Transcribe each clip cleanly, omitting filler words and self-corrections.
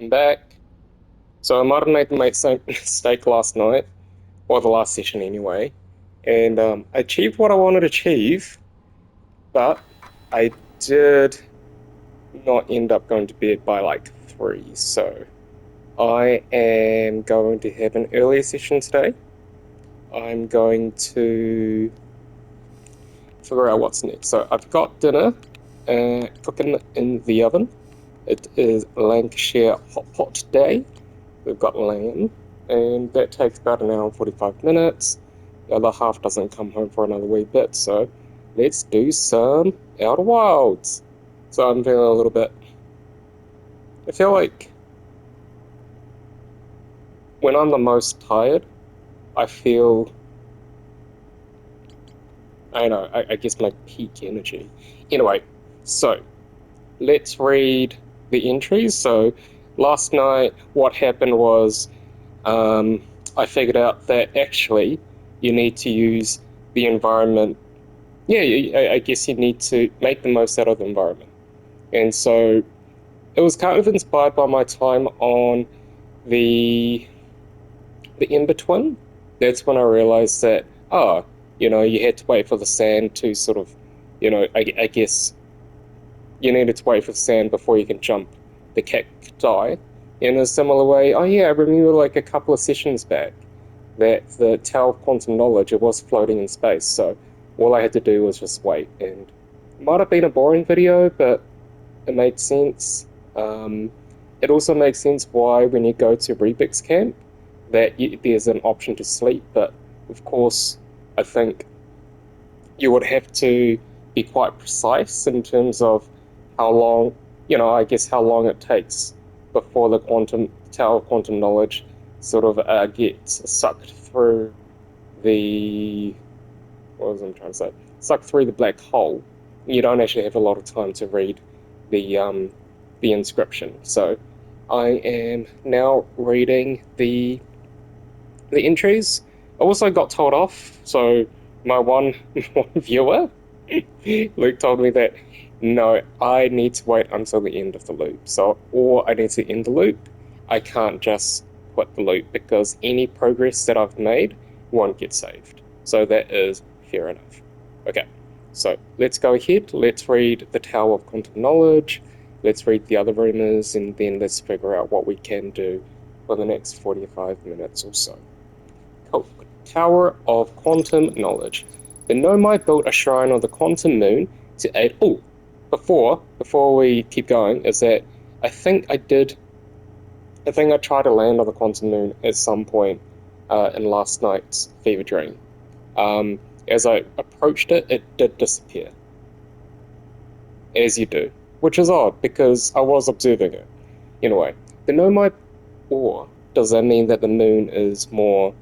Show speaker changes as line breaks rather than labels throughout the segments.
I'm back. So I might have made the same mistake last night, or the last session anyway, and I achieved what I wanted to achieve, but I did not end up going to bed by like 3, so I am going to have an earlier session today. I'm going to figure out what's next. So I've got dinner cooking in the oven. It is Lancashire hot pot day. We've got lamb, and that takes about an hour and 45 minutes. The other half doesn't come home for another wee bit, so let's do some Outer Wilds. So I'm feeling a little bit... I feel like when I'm the most tired, I feel... I don't know, I guess my peak energy. Anyway, so let's read the entries. So last night, what happened was... I figured out that actually you need to use the environment. Yeah, I guess you need to make the most out of the environment. And so it was kind of inspired by my time on the in-between. That's when I realized that, you had to wait for the sand to sort of, I guess you needed to wait for the sand before you can jump the cacti. In a similar way, oh yeah, I remember like a couple of sessions back that the Tower of Quantum Knowledge, it was floating in space, so all I had to do was just wait, and it might have been a boring video, but it made sense. It also makes sense why when you go to Rebix camp, that there's an option to sleep, but of course, I think you would have to be quite precise in terms of how long, I guess how long it takes before the Tower of Quantum Knowledge sort of gets sucked through the... what was I trying to say? Sucked through the black hole. You don't actually have a lot of time to read the inscription. So I am now reading the entries. I also got told off, so my one viewer, Luke, told me that no, I need to wait until the end of the loop. So, or I need to end the loop. I can't just quit the loop because any progress that I've made won't get saved. So that is fair enough. Okay, so let's go ahead. Let's read the Tower of Quantum Knowledge. Let's read the other rumors, and then let's figure out what we can do for the next 45 minutes or so. Cool. Tower of Quantum Knowledge. The Nomai built a shrine on the quantum moon to aid... Oh, before we keep going, is that I think I tried to land on the quantum moon at some point in last night's fever dream. As I approached it, it did disappear. As you do. Which is odd, because I was observing it. Anyway, the Nomai... Or does that mean that the moon is more...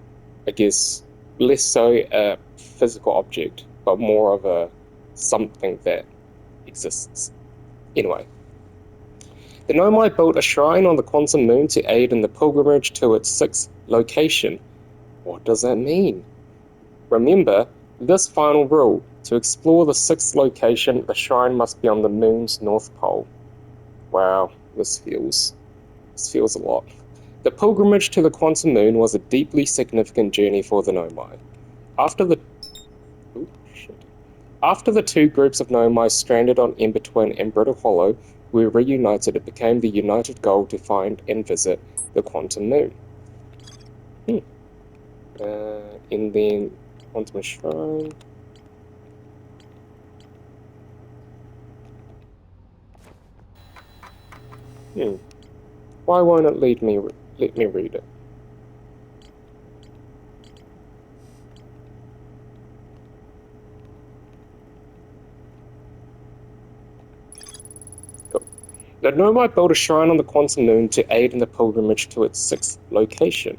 I guess, less so a physical object, but more of a something that exists. Anyway, the Nomai built a shrine on the quantum moon to aid in the pilgrimage to its 6th location. What does that mean? Remember, this final rule, to explore the 6th location, the shrine must be on the moon's north pole. Wow, this feels a lot. The pilgrimage to the quantum moon was a deeply significant journey for the Nomai. After the two groups of Nomai stranded on In-Between and Brittle Hollow were reunited, it became the united goal to find and visit the quantum moon. And then quantum shrine. Why won't it let me read it? Cool. The Nomai built a shrine on the quantum moon to aid in the pilgrimage to its 6th location.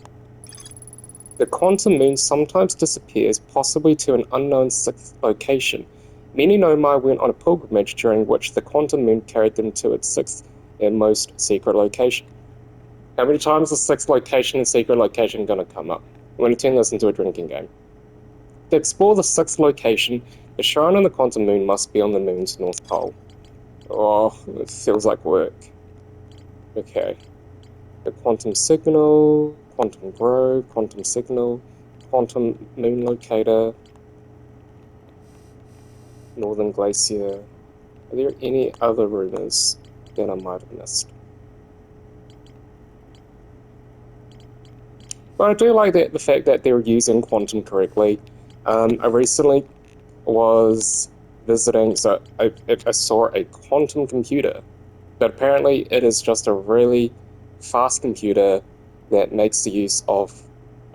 The quantum moon sometimes disappears, possibly to an unknown 6th location. Many Nomai went on a pilgrimage during which the quantum moon carried them to its 6th and most secret location. How many times is 6th location and secret location going to come up? I'm going to turn this into a drinking game. To explore the 6th location, the shrine on the quantum moon must be on the moon's north pole. Oh, it feels like work. Okay. the quantum signal, quantum grove, quantum signal, quantum moon locator, northern glacier. Are there any other rumors that I might have missed? But I do like that the fact that they're using quantum correctly. I recently was visiting, so I saw a quantum computer, but apparently it is just a really fast computer that makes the use of,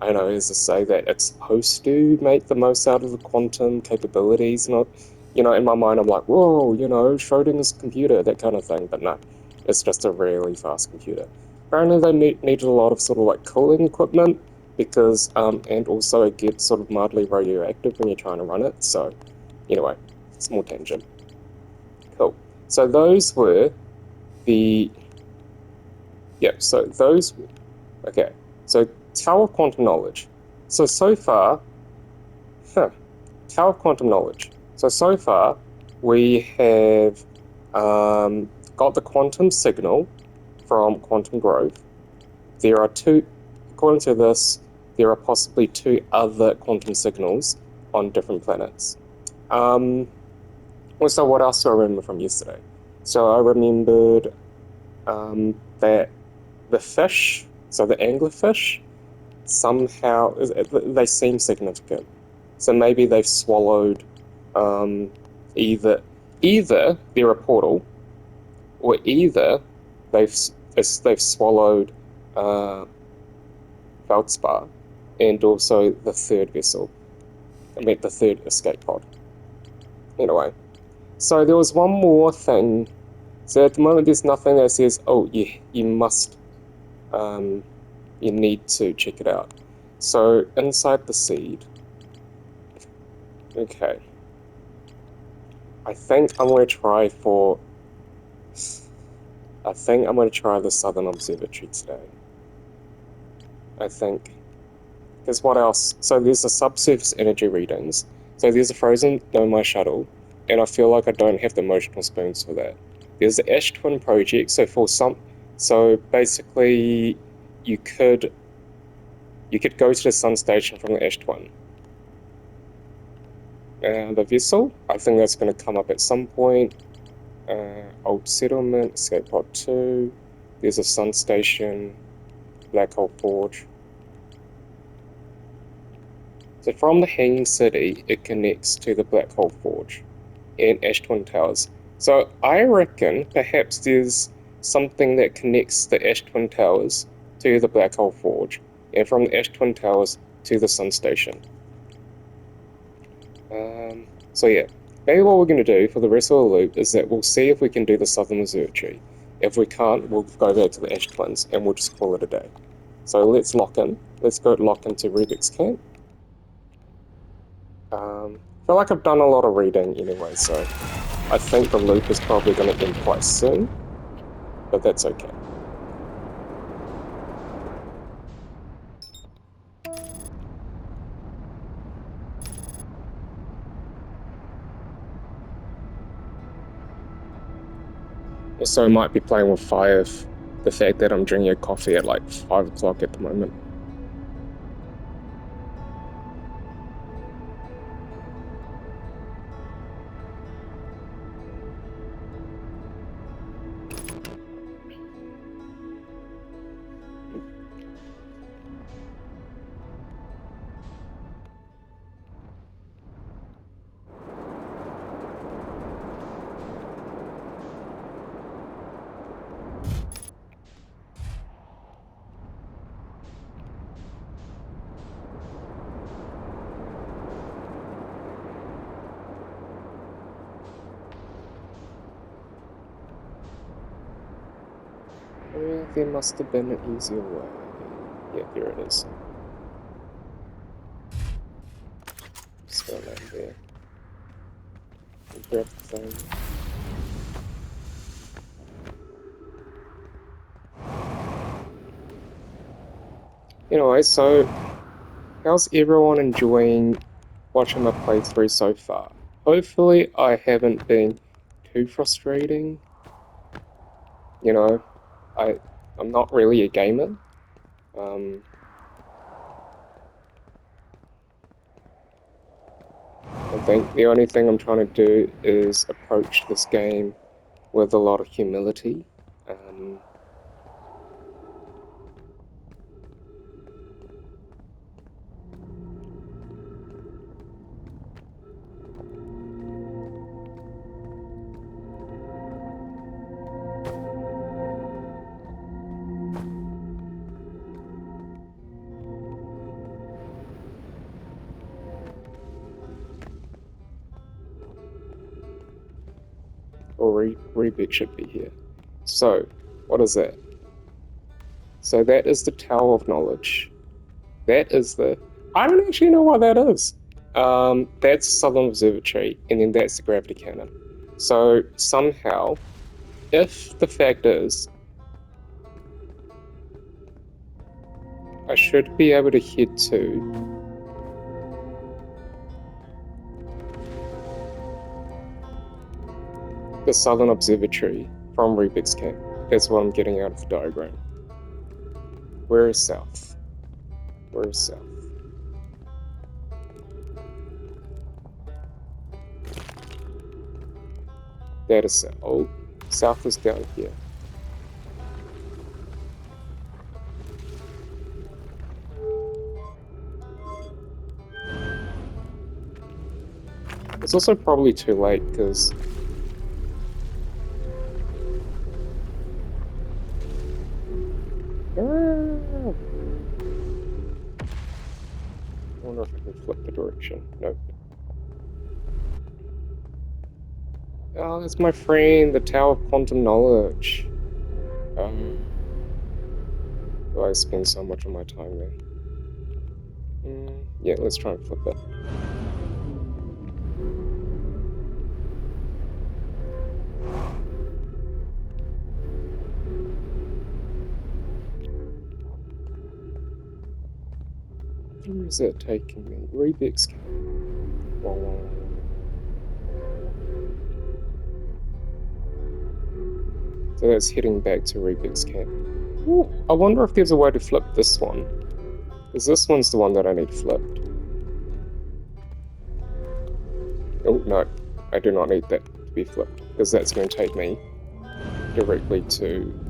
I don't know, as I say, that it's supposed to make the most out of the quantum capabilities. Not, in my mind, I'm like, whoa, Schrodinger's computer, that kind of thing. But no, it's just a really fast computer. Apparently, they needed a lot of sort of like cooling equipment because, and also it gets sort of mildly radioactive when you're trying to run it. So, anyway, small tangent. Cool. So those were the so those, okay. So Tower of Quantum Knowledge. So far, Tower of Quantum Knowledge. So far, we have got the quantum signal from Quantum Grove. There are two, according to this, there are possibly two other quantum signals on different planets. Also, what else do I remember from yesterday? So I remembered that the fish, so the anglerfish, somehow they seem significant. So maybe they've swallowed either they're a portal, or either they've swallowed Feldspar, and also the third vessel. I mean the third escape pod. Anyway, so there was one more thing. So at the moment, there's nothing that says, "Oh, you must." You need to check it out. So inside the seed, okay. I think I'm going to try the Southern Observatory today. I think. Because what else? So there's the subsurface energy readings. So there's a frozen Nomai shuttle, and I feel like I don't have the emotional spoons for that. There's the Ash Twin project. So basically, you could go to the sun station from the Ash Twin. The vessel, I think that's going to come up at some point. Old Settlement, Escape Pod 2. There's a sun station, Black Hole Forge. So from the Hanging City, it connects to the Black Hole Forge and Ash Twin Towers. So I reckon perhaps there's something that connects the Ash Twin Towers to the Black Hole Forge, and from the Ash Twin Towers to the sun station. So yeah, maybe what we're going to do for the rest of the loop is that we'll see if we can do the Southern Observatory. If we can't, we'll go back to the Ash Twins and we'll just call it a day. So let's lock in. Let's go lock into Rubik's Camp. I feel like I've done a lot of reading anyway, so I think the loop is probably going to end quite soon, but that's okay. Also, I might be playing with fire if the fact that I'm drinking a coffee at like 5 o'clock at the moment. There must have been an easier way. Yeah, here it is. Just go land there. Grab the thing. Anyway, so how's everyone enjoying watching my playthrough so far? Hopefully I haven't been too frustrating. I I'm not really a gamer. I think the only thing I'm trying to do is approach this game with a lot of humility. Or Rebit should be here. So, what is that? So that is the Tower of Knowledge. That is the... I don't actually know what that is. That's Southern Observatory, and then that's the gravity cannon. So somehow, if the fact is, I should be able to head to the Southern Observatory from Rubik's Camp. That's what I'm getting out of the diagram. Where is south? Where is south? That is south. Oh, south is down here. It's also probably too late because I wonder if I can flip the direction. Nope. Oh, that's my friend, the Tower of Quantum Knowledge. I spend so much of my time there. Yeah, let's try and flip it. Where is it taking me? Rubik's Cube. So that's heading back to Rubik's Camp. Ooh, I wonder if there's a way to flip this one. Because this one's the one that I need flipped. Oh, no. I do not need that to be flipped. Because that's going to take me directly to...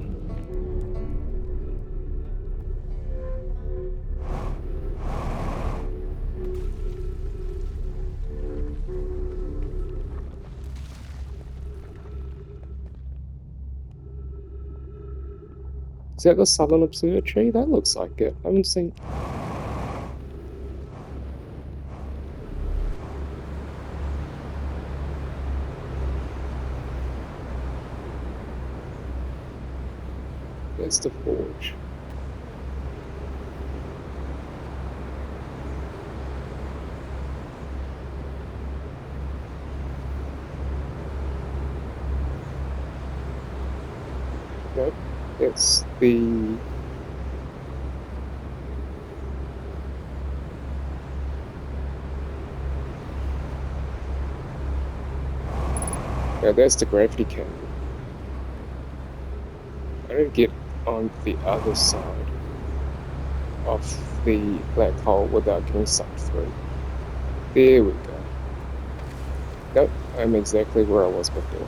Is that the Southern Observatory? That looks like it. I haven't seen... That's the forge. Nope. It's the... Yeah, that's the gravity cannon. I don't get on the other side of the black hole without getting sucked through. There we go. Nope, I'm exactly where I was before.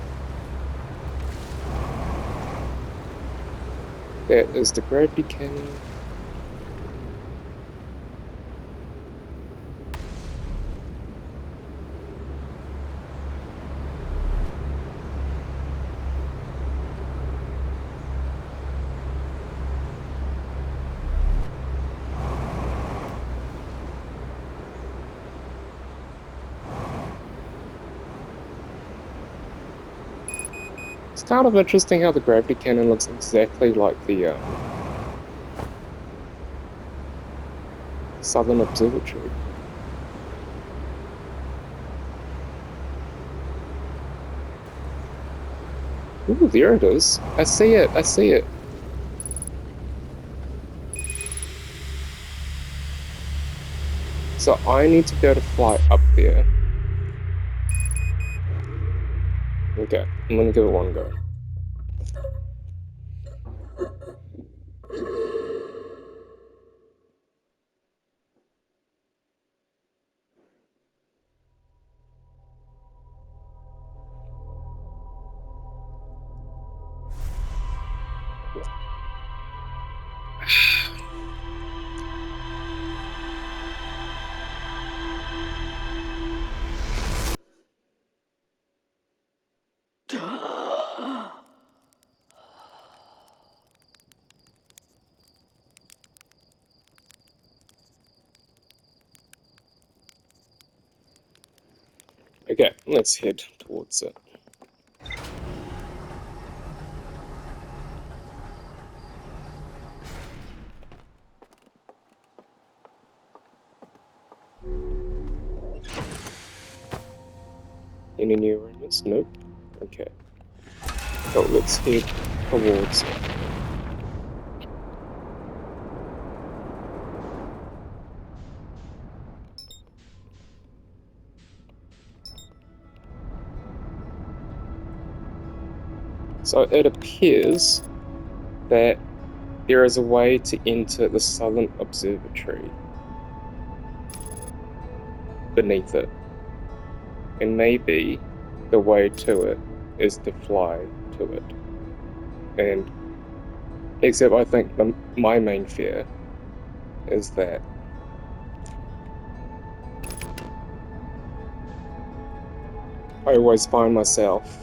That is the gravity cannon. It's kind of interesting how the gravity cannon looks exactly like the Southern Observatory. Ooh, there it is. I see it, I see it. So I need to be able to fly up there. Okay, I'm gonna give it one go. Okay, let's head towards it. Any new rumors? Nope. Okay. So let's head towards it. So it appears that there is a way to enter the Southern Observatory beneath it. And maybe the way to it is to fly to it. And except I think my main fear is that I always find myself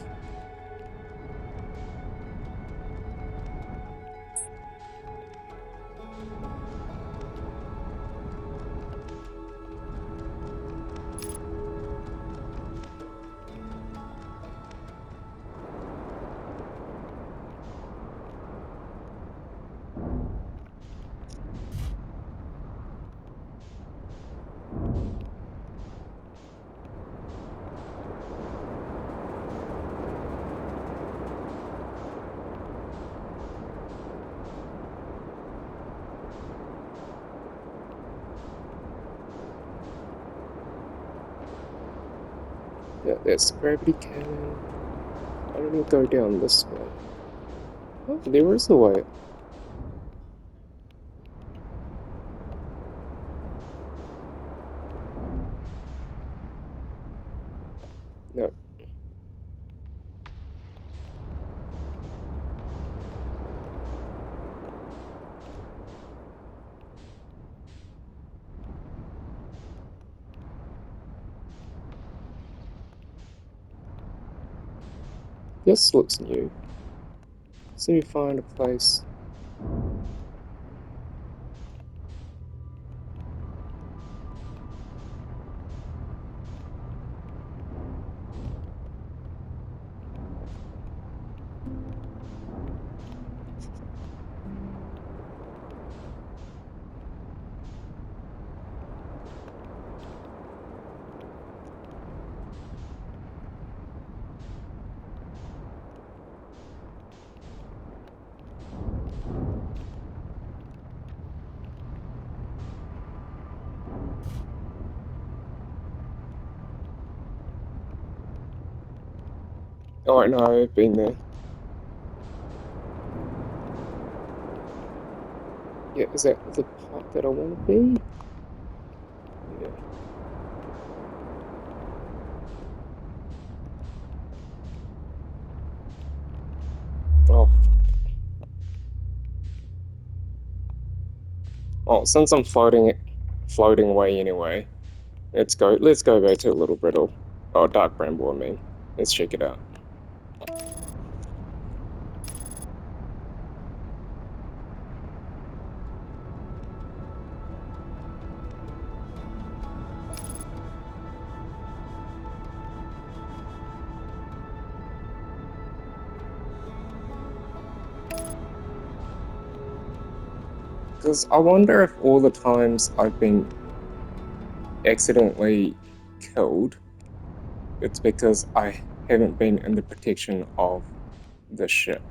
yeah, there's the gravity cannon. I don't need to go down this way. Oh, there is a way. No. This looks new. So you find a place. Oh, I know, I've been there. Yeah, is that the part that I want to be? Yeah. Oh. Oh, since I'm floating away anyway, let's go back to a little brittle. Oh, Dark Bramble, I mean. Let's check it out. Because I wonder if all the times I've been accidentally killed, it's because I haven't been in the protection of the ship.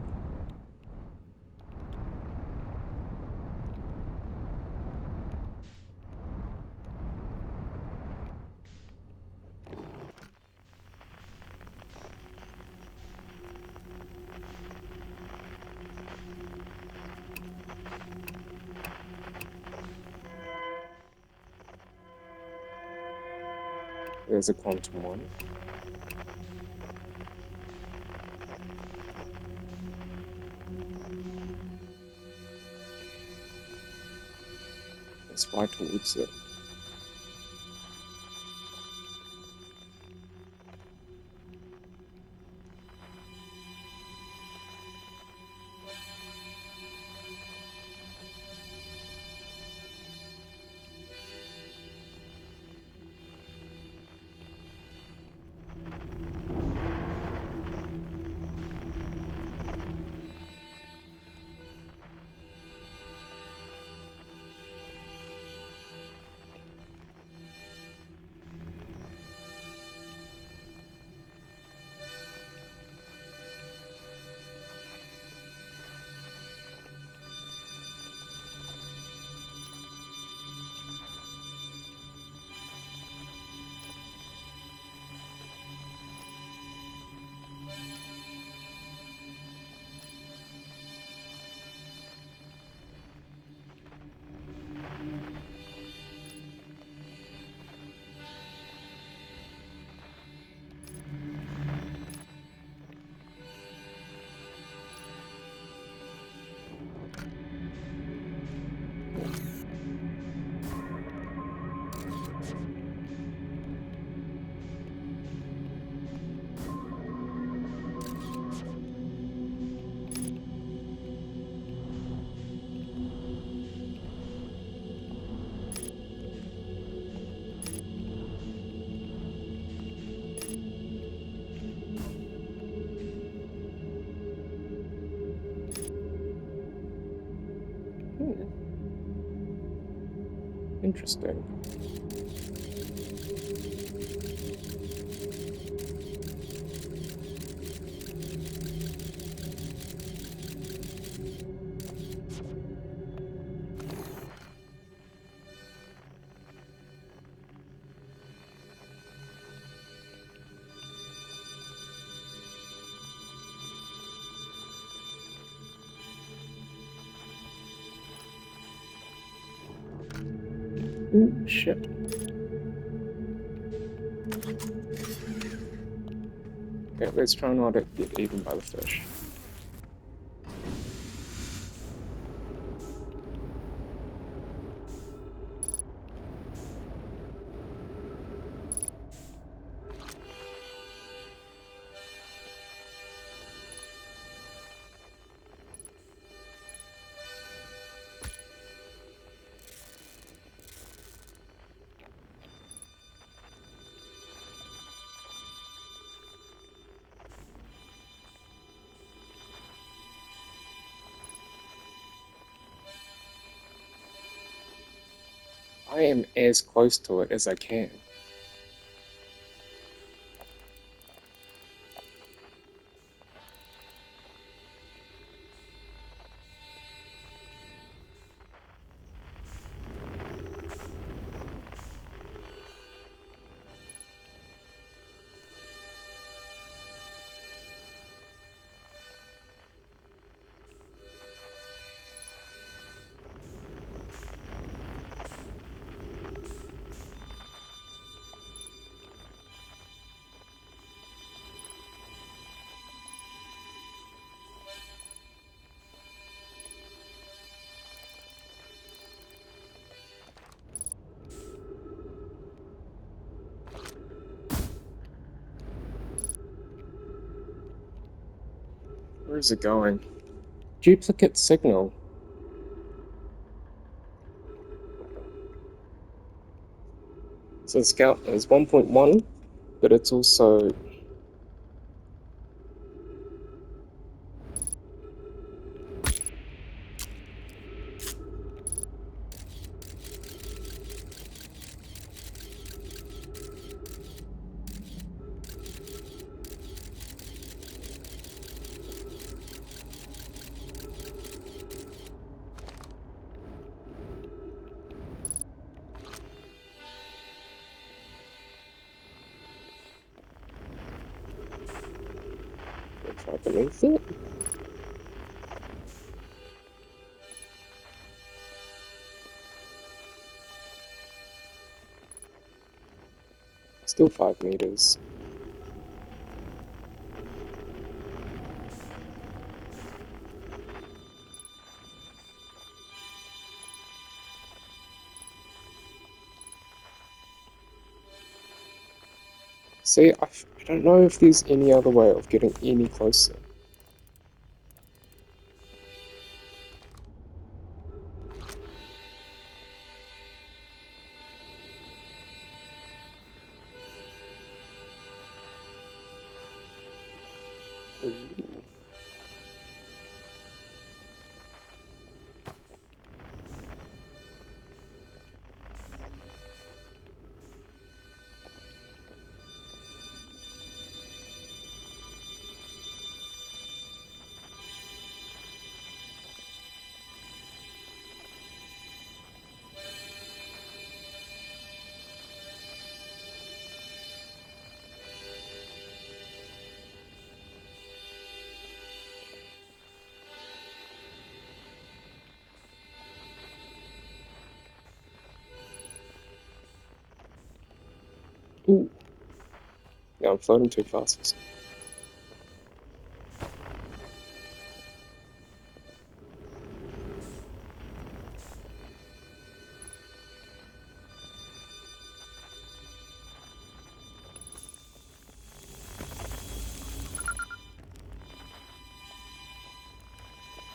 There's a quantum one. Let's fly towards it. Interesting. Ooh, shit. Okay, let's try not to get eaten by the fish. I am as close to it as I can. Where is it going? Duplicate signal. So the scout is 1.1, but it's also right beneath it. Still 5 meters. See, I don't know if there's any other way of getting any closer. Ooh. Ooh. Yeah, I'm floating too fast.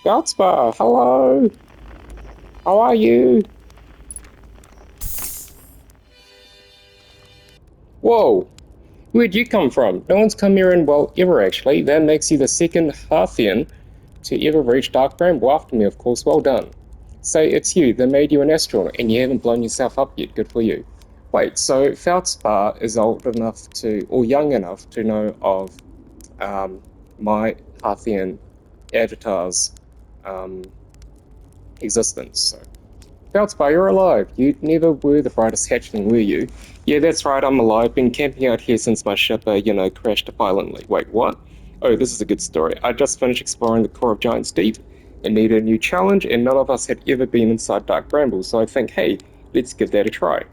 Feldspar, hello! How are you? Whoa! Where'd you come from? No one's come here in, well, ever actually. That makes you the second Harthian to ever reach Dark Bramble after me, of course. Well done. Say it's you that made you an astronaut, and you haven't blown yourself up yet. Good for you. Wait, so Feldspar is old enough to, or young enough to know of my Harthian avatar's existence. So, Feldspar, you're alive. You never were the brightest hatchling, were you? Yeah, that's right, I'm alive. Been camping out here since my ship, crashed violently. Wait, what? Oh, this is a good story. I just finished exploring the core of Giant's Deep and needed a new challenge, and none of us had ever been inside Dark Bramble, so I think, hey, let's give that a try.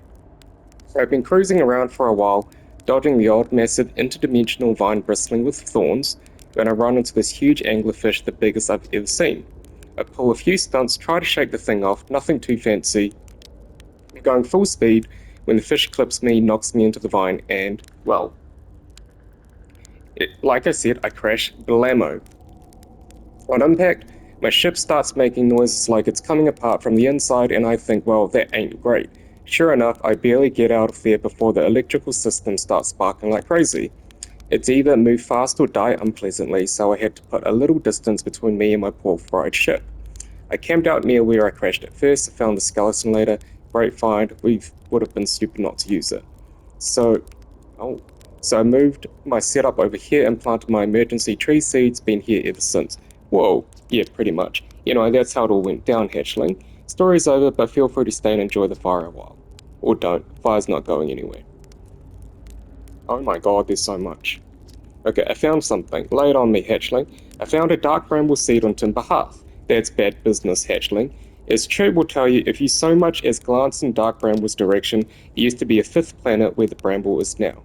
So I've been cruising around for a while, dodging the odd, massive, interdimensional vine bristling with thorns, when I run into this huge anglerfish, the biggest I've ever seen. I pull a few stunts, try to shake the thing off, nothing too fancy. I'm going full speed when the fish clips me, knocks me into the vine, and, well, like I said, I crash blammo. On impact, my ship starts making noises like it's coming apart from the inside, and I think, well, that ain't great. Sure enough, I barely get out of there before the electrical system starts sparking like crazy. It's either move fast or die unpleasantly, so I had to put a little distance between me and my poor fried ship. I camped out near where I crashed at first, found the skeleton later. Great find, we would have been stupid not to use it. So, oh, so I moved my setup over here and planted my emergency tree seeds, been here ever since. Whoa, yeah, pretty much. That's how it all went down, hatchling. Story's over, but feel free to stay and enjoy the fire a while. Or don't, fire's not going anywhere. Oh my god, there's so much. Okay, I found something. Lay it on me, hatchling. I found a dark bramble seed on Timber Hearth. That's bad business, hatchling. As Chert will tell you, if you so much as glance in Dark Bramble's direction, there used to be a fifth planet where the bramble is now.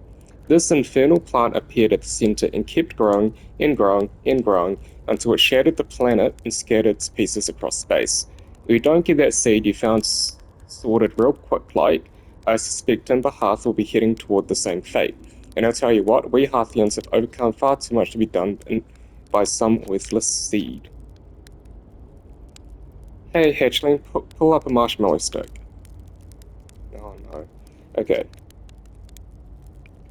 This infernal plant appeared at the center and kept growing and growing and growing until it shattered the planet and scattered its pieces across space. If you don't get that seed you found sorted real quick like, I suspect Timber Hearth will be heading toward the same fate. And I'll tell you what, we Hearthians have overcome far too much to be done by some worthless seed. Hey, hatchling, pull up a marshmallow stick. Oh no. Okay.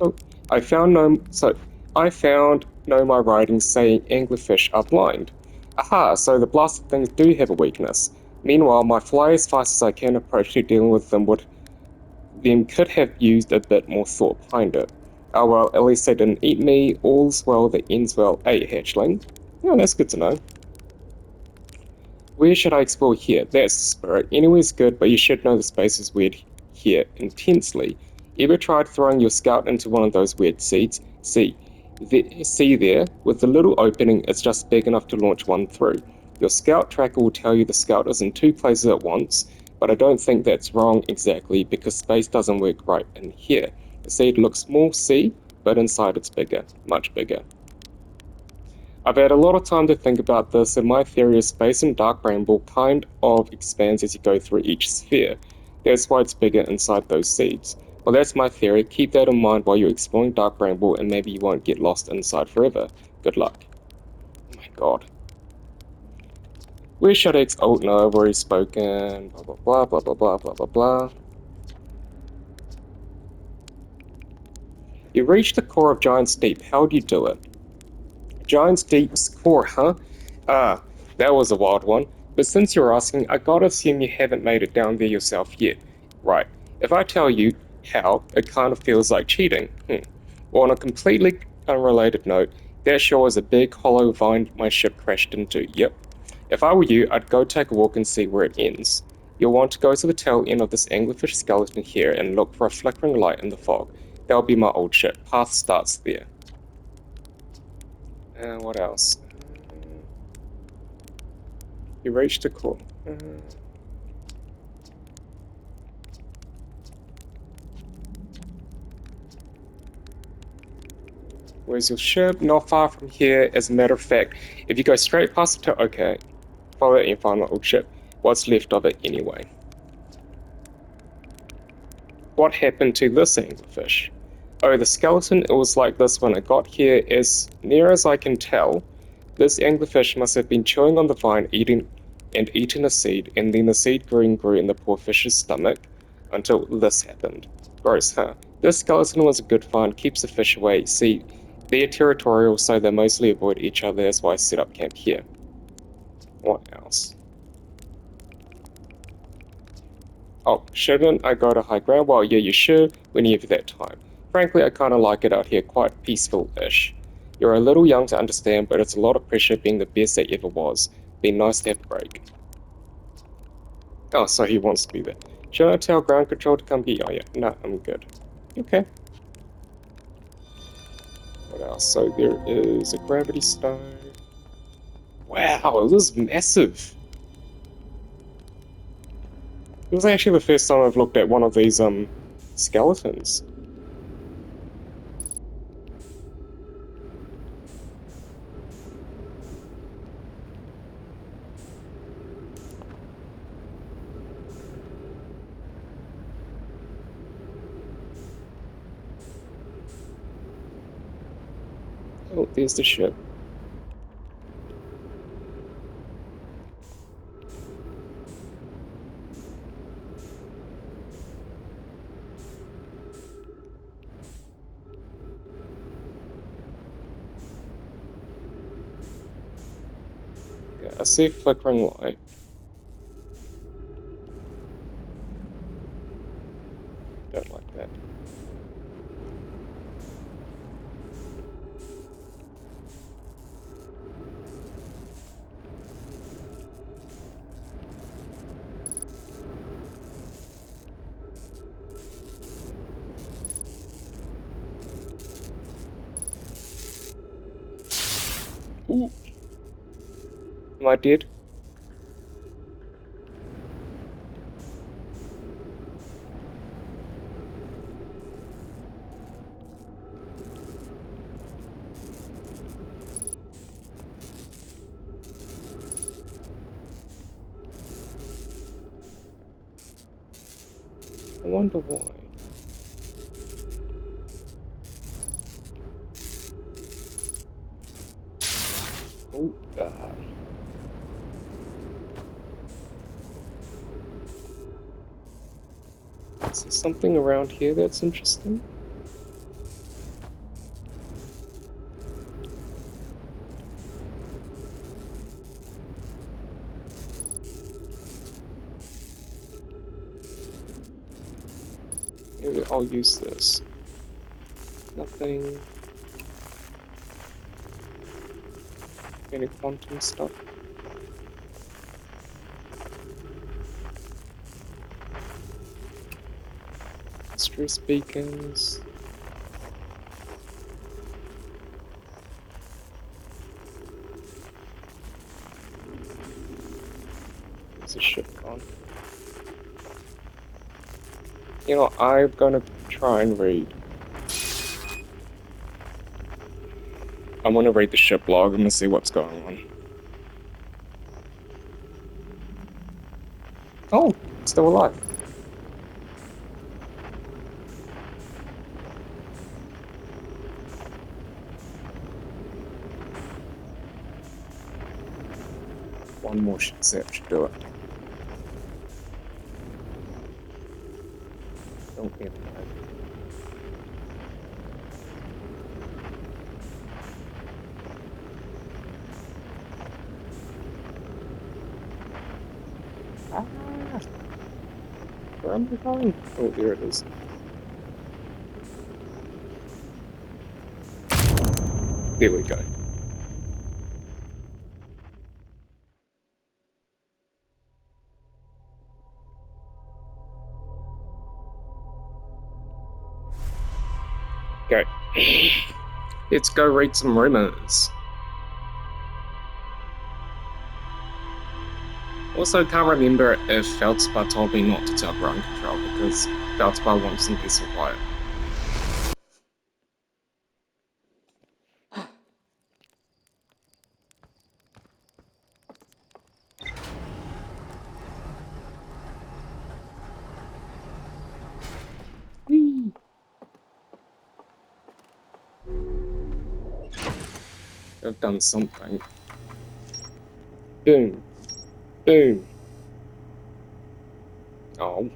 Oh, I found my writings saying anglerfish are blind. Aha, so the blasted things do have a weakness. Meanwhile, my fly as fast as I can approach to dealing with them could have used a bit more thought behind it. Oh well, at least they didn't eat me. All's well that ends well, hatchling. Oh, that's good to know. Where should I explore here? That's the spirit. Anywhere's good, but you should know the space is weird here intensely. Ever tried throwing your scout into one of those weird seeds? See there, with the little opening, it's just big enough to launch one through. Your scout tracker will tell you the scout is in two places at once, but I don't think that's wrong exactly because space doesn't work right in here. The seed looks small, see, but inside it's bigger, much bigger. I've had a lot of time to think about this, and my theory is space in Dark Bramble kind of expands as you go through each sphere. That's why it's bigger inside those seeds. Well, that's my theory. Keep that in mind while you're exploring Dark Bramble, and maybe you won't get lost inside forever. Good luck. Oh my god. Where should I Oh no, I've already spoken. Blah blah blah blah blah blah blah blah blah. You reached the core of Giant's Deep. How'd you do it? Giant's Deep's core, huh? Ah, that was a wild one. But since you're asking, I gotta assume you haven't made it down there yourself yet. Right. If I tell you how, it kind of feels like cheating. Well, on a completely unrelated note, that sure is a big hollow vine my ship crashed into. Yep. If I were you, I'd go take a walk and see where it ends. You'll want to go to the tail end of this anglerfish skeleton here and look for a flickering light in the fog. That'll be my old ship. Path starts there. What else? You reached a core. Where's your ship? Not far from here. As a matter of fact, if you go straight past it, okay, follow it and find my old ship. What's left of it anyway? What happened to this anglerfish? Oh, the skeleton, it was like this when I got here. As near as I can tell, This anglerfish must have been chewing on the vine, eaten a seed, and then the seed grew and grew in the poor fish's stomach until this happened. Gross, huh? This skeleton was a good find, keeps the fish away. See, they're territorial, so they mostly avoid each other. That's why I set up camp here. What else? Oh, shouldn't I go to high ground? Well, yeah, you should when you have that time. Frankly, I kind of like it out here, quite peaceful-ish. You're a little young to understand, but it's a lot of pressure being the best that ever was. Be nice to have a break. Oh, so he wants to be there. Should I tell ground control to come get you? Oh, yeah. No, I'm good. Okay. What else? So there is a gravity stone. Wow, this is massive. This is actually the first time I've looked at one of these, skeletons. Oh, there's the ship. Yeah, I see a flickering light. Don't like that. Ooh. Am I dead? I wonder why. Oh, God. Is there something around here that's interesting? Maybe I'll use this. Nothing. Any quantum stuff? Stress beacons. There's a ship gone. You know, I'm gonna try and read. I want to read the ship log. I'm gonna see what's going on. Oh, still alive. One more set should do it. Don't need to. Ah, where am I going? Oh, there it is. There we go. Go. Let's go read some rumors. Also, can't remember if Feldspar told me not to tell ground control because Feldspar wants some peace and quiet. Whee! I've done something. Boom. Boom. Oh.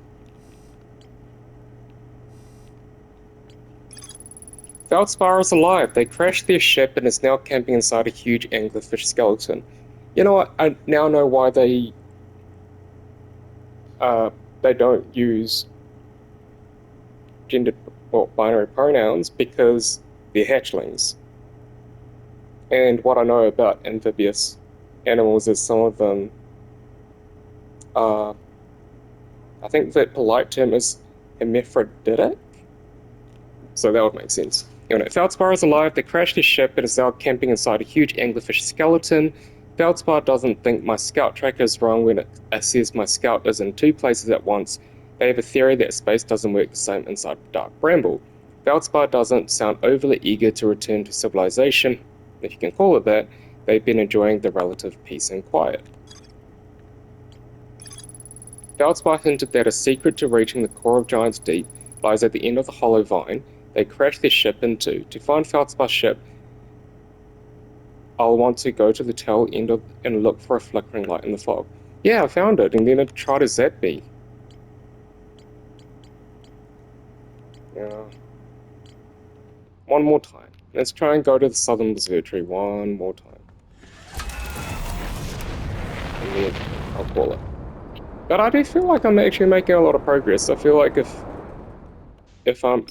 Feldspar is alive. They crashed their ship and is now camping inside a huge anglerfish skeleton. You know what? I now know why they don't use gendered or binary pronouns, because they're hatchlings. And what I know about amphibious animals is some of them are, I think the polite term is hermaphroditic, so that would make sense. Anyway, Feldspar is alive. They crashed their ship and is now camping inside a huge anglerfish skeleton. Feldspar doesn't think my scout tracker is wrong when it says my scout is in 2 places at once. They have a theory that space doesn't work the same inside Dark Bramble. Feldspar doesn't sound overly eager to return to civilization, if you can call it that. They've been enjoying the relative peace and quiet. Feldspar hinted that a secret to reaching the core of Giant's Deep lies at the end of the hollow vine they crashed their ship into. To find Feldspar's ship, I'll want to go to the tail end and look for a flickering light in the fog. Yeah, I found it, and then it tried to zap me. Yeah. One more time. Let's try and go to the Southern Observatory one more time. And then I'll call it. But I do feel like I'm actually making a lot of progress. I feel like if I'm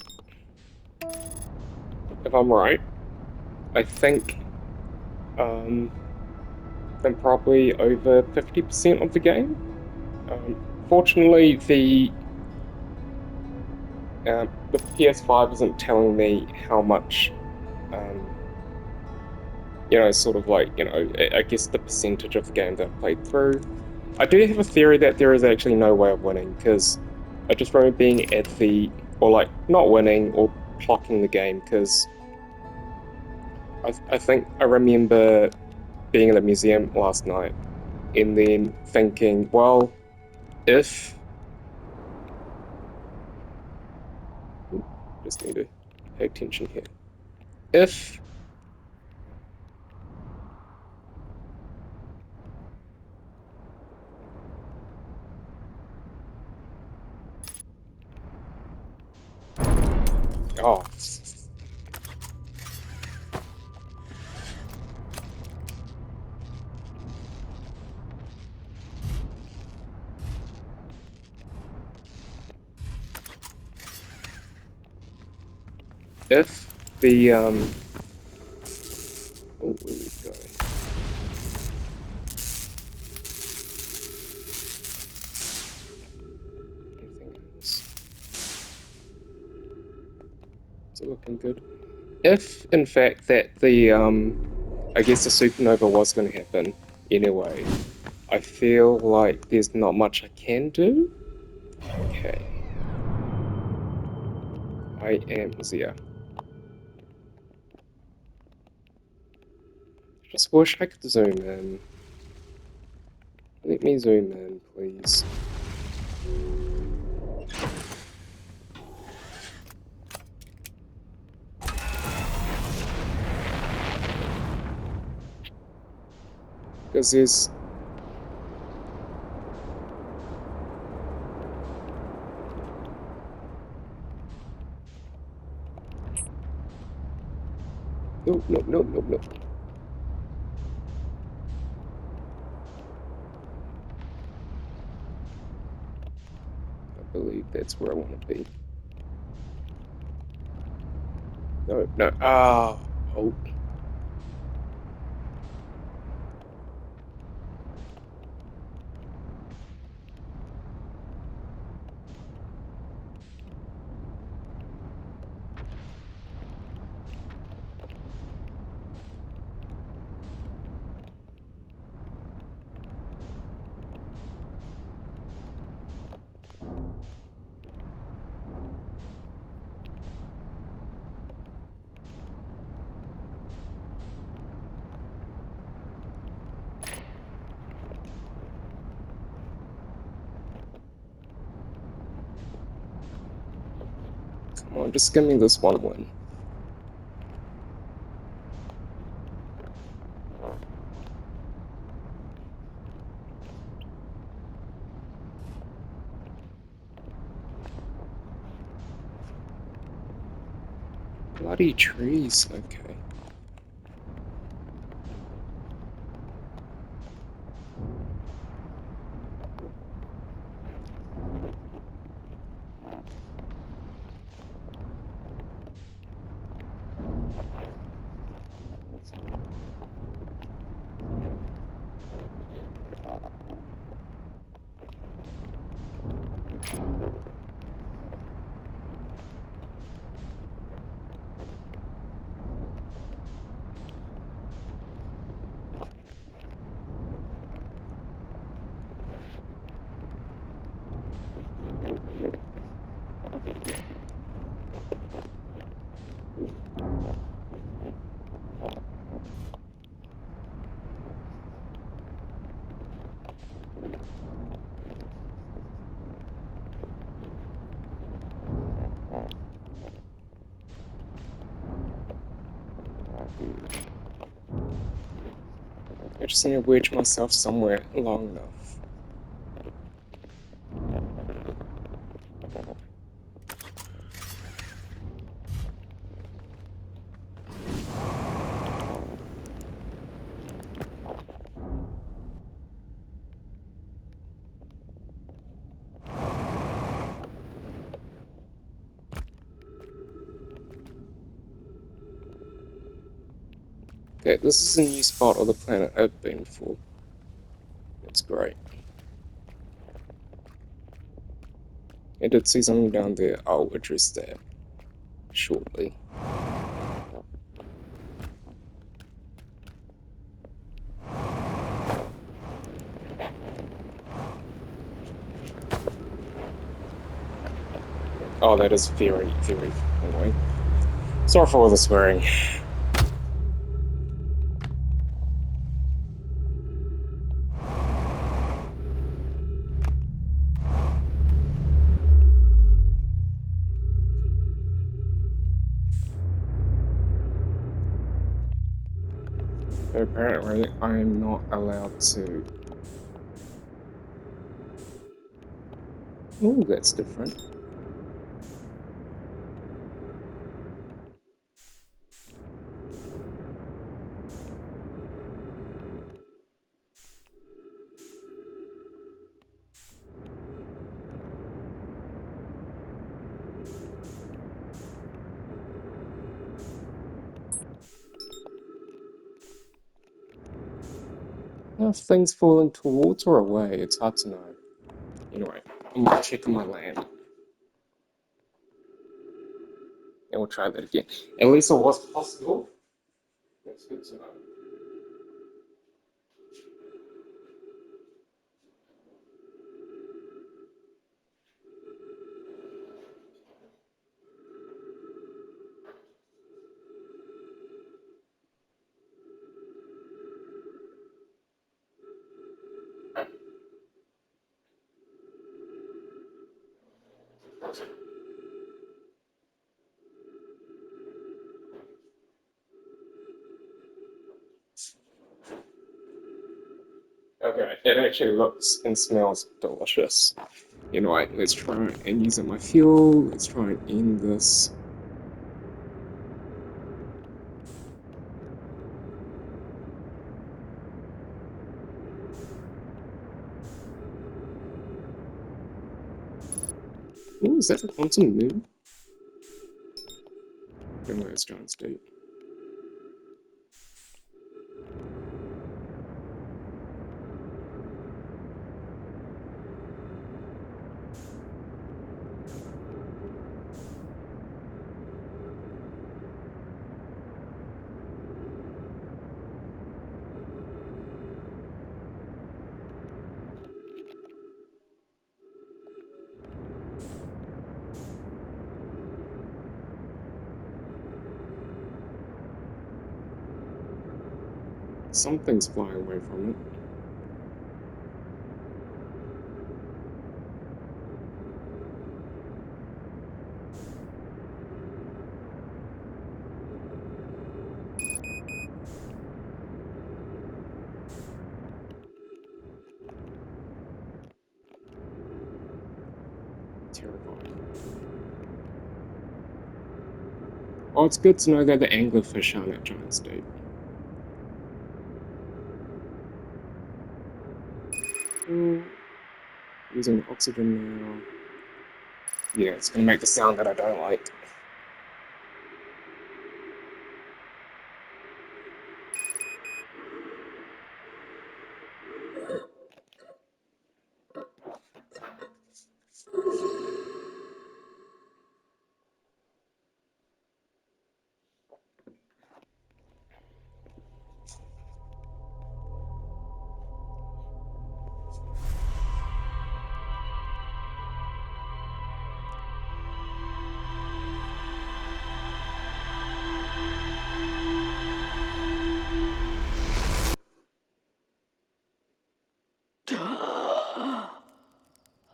right, I think I'm probably over 50% of the game. Fortunately, the PS5 isn't telling me how much, sort of like, I guess the percentage of the game that I've played through. I do have a theory that there is actually no way of winning, because I just remember being at or like, not winning, or clocking the game, because I think I remember being in the museum last night, and then thinking, well, if... Just need to pay attention here. If oh, if the oh, where we go? Anything else? Is it looking good? If in fact that I guess the supernova was going to happen anyway, I feel like there's not much I can do. Okay. I am here. Just wish I could zoom in. Let me zoom in, please. Because there's... Nope, nope, nope, nope, nope. I believe that's where I want to be. No, no. Ah, oh. Come on, just give me this one win. Bloody trees, okay. I just need to wedge myself somewhere long enough. Okay, this is a new spot on the planet I've been before. It's great. I did see something down there. I'll address that shortly. Oh, that is very, very annoying. Sorry for all the swearing. Apparently, I am not allowed to. Oh, that's different. Now, if things falling towards or away, it's hard to know. Anyway, I'm gonna check on my land. And we'll try that again. At least it was possible. That's good to know. Okay, it actually looks and smells delicious. Anyway, let's try and use up my fuel. Let's try and end this. Ooh, is that a quantum moon? Anyway, it's Giant's Deep. Something's flying away from it. Terrifying. Oh, it's good to know that the anglerfish aren't at Giant's Deep. Using oxygen now. Yeah, it's gonna make the sound that I don't like.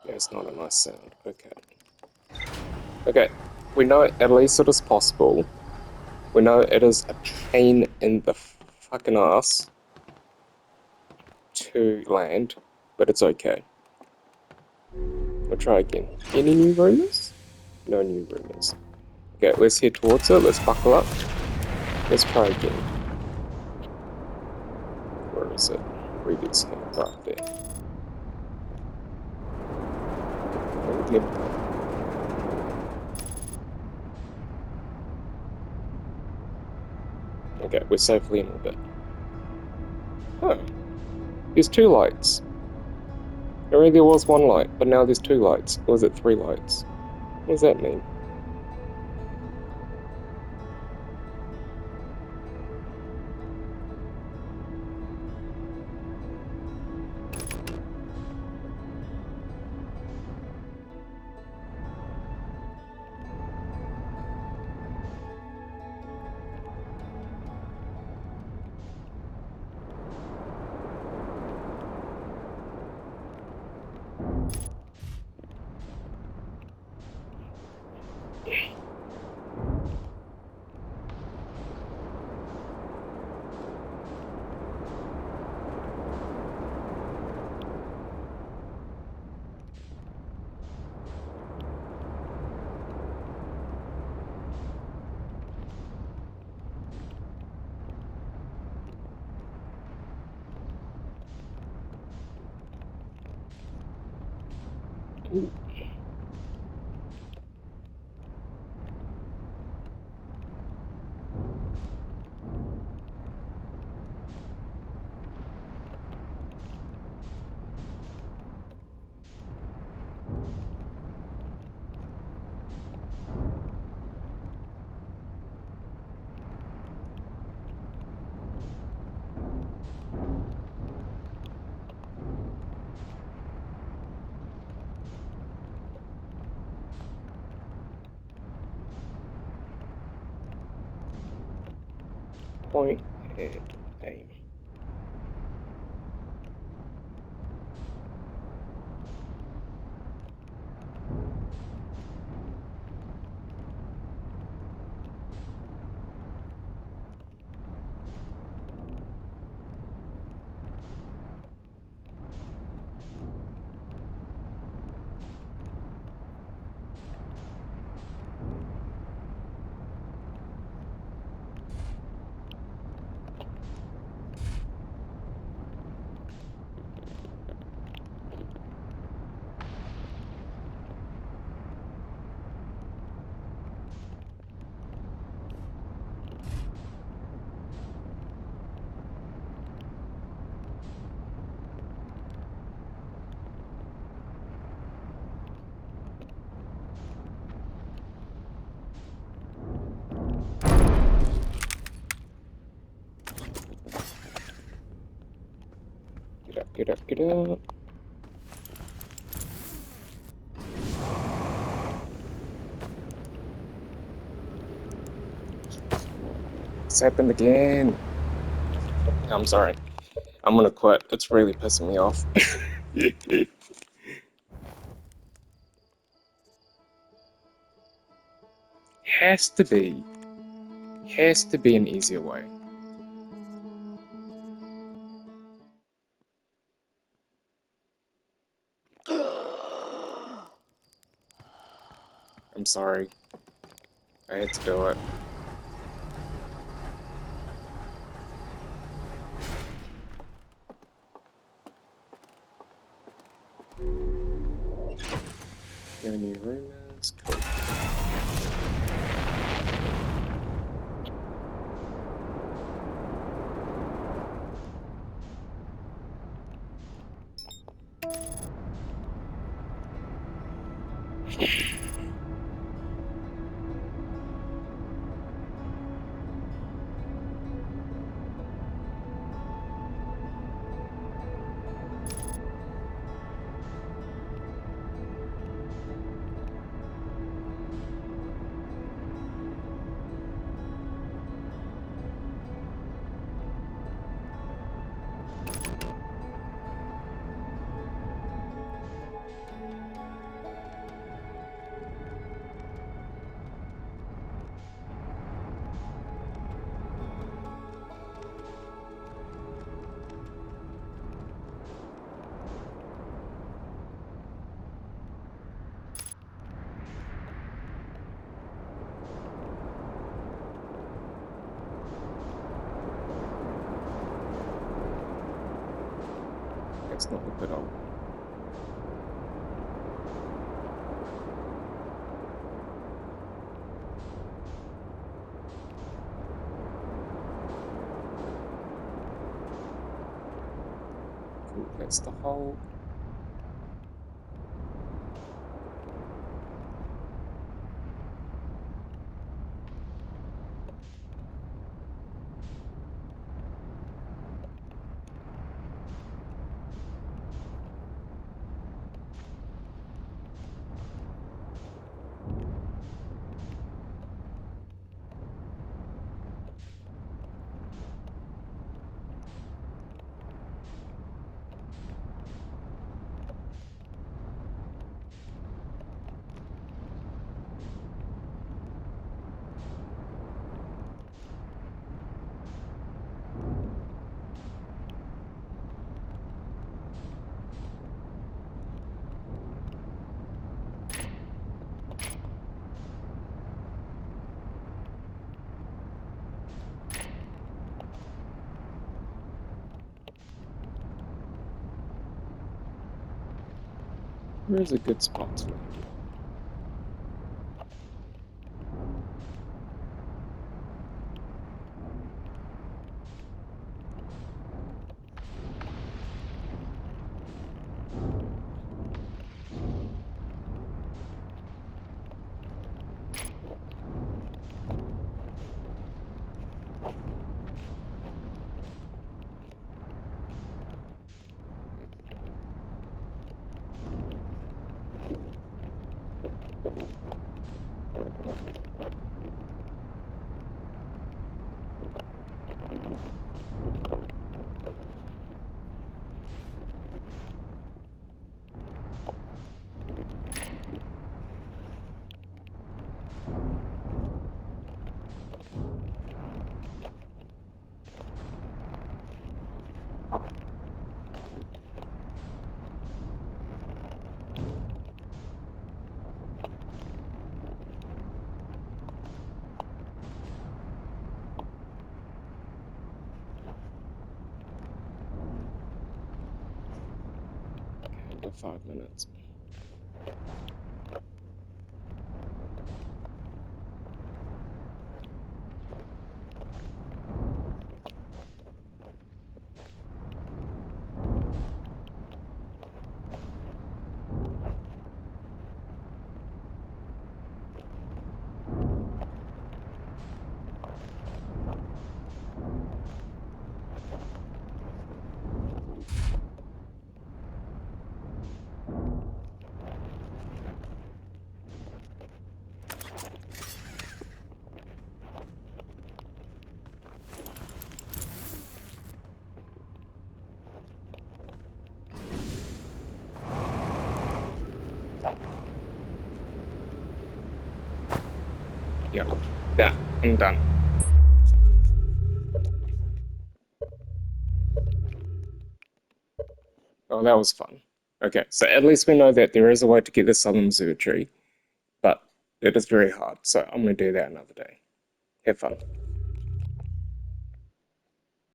Yeah, it's not a nice sound. Okay. Okay. We know at least it is possible. We know it is a pain in the fucking ass to land, but it's okay. We'll try again. Any new rumors? No new rumors. Okay, let's head towards it. Let's buckle up. Let's try again. Where is it? Previous hand. Right there. Oh, yep. Okay, we're safely in orbit. Oh, there's two lights. Already there was one light, but now there's two lights. Or is it three lights? What does that mean? Ooh. Point and aim. Get up, get up, get up. It's happened again. I'm sorry. I'm gonna quit. It's really pissing me off. Has to be. Has to be an easier way. I'm sorry. I had to do it. No new rumors. Cool. That's not the Brittle. Cool, that's the hole. Where's a good spot to land? Under 5 minutes. Yep, that, I'm done. Oh, that was fun. Okay, so at least we know that there is a way to get the Southern Observatory, but it is very hard, so I'm going to do that another day. Have fun.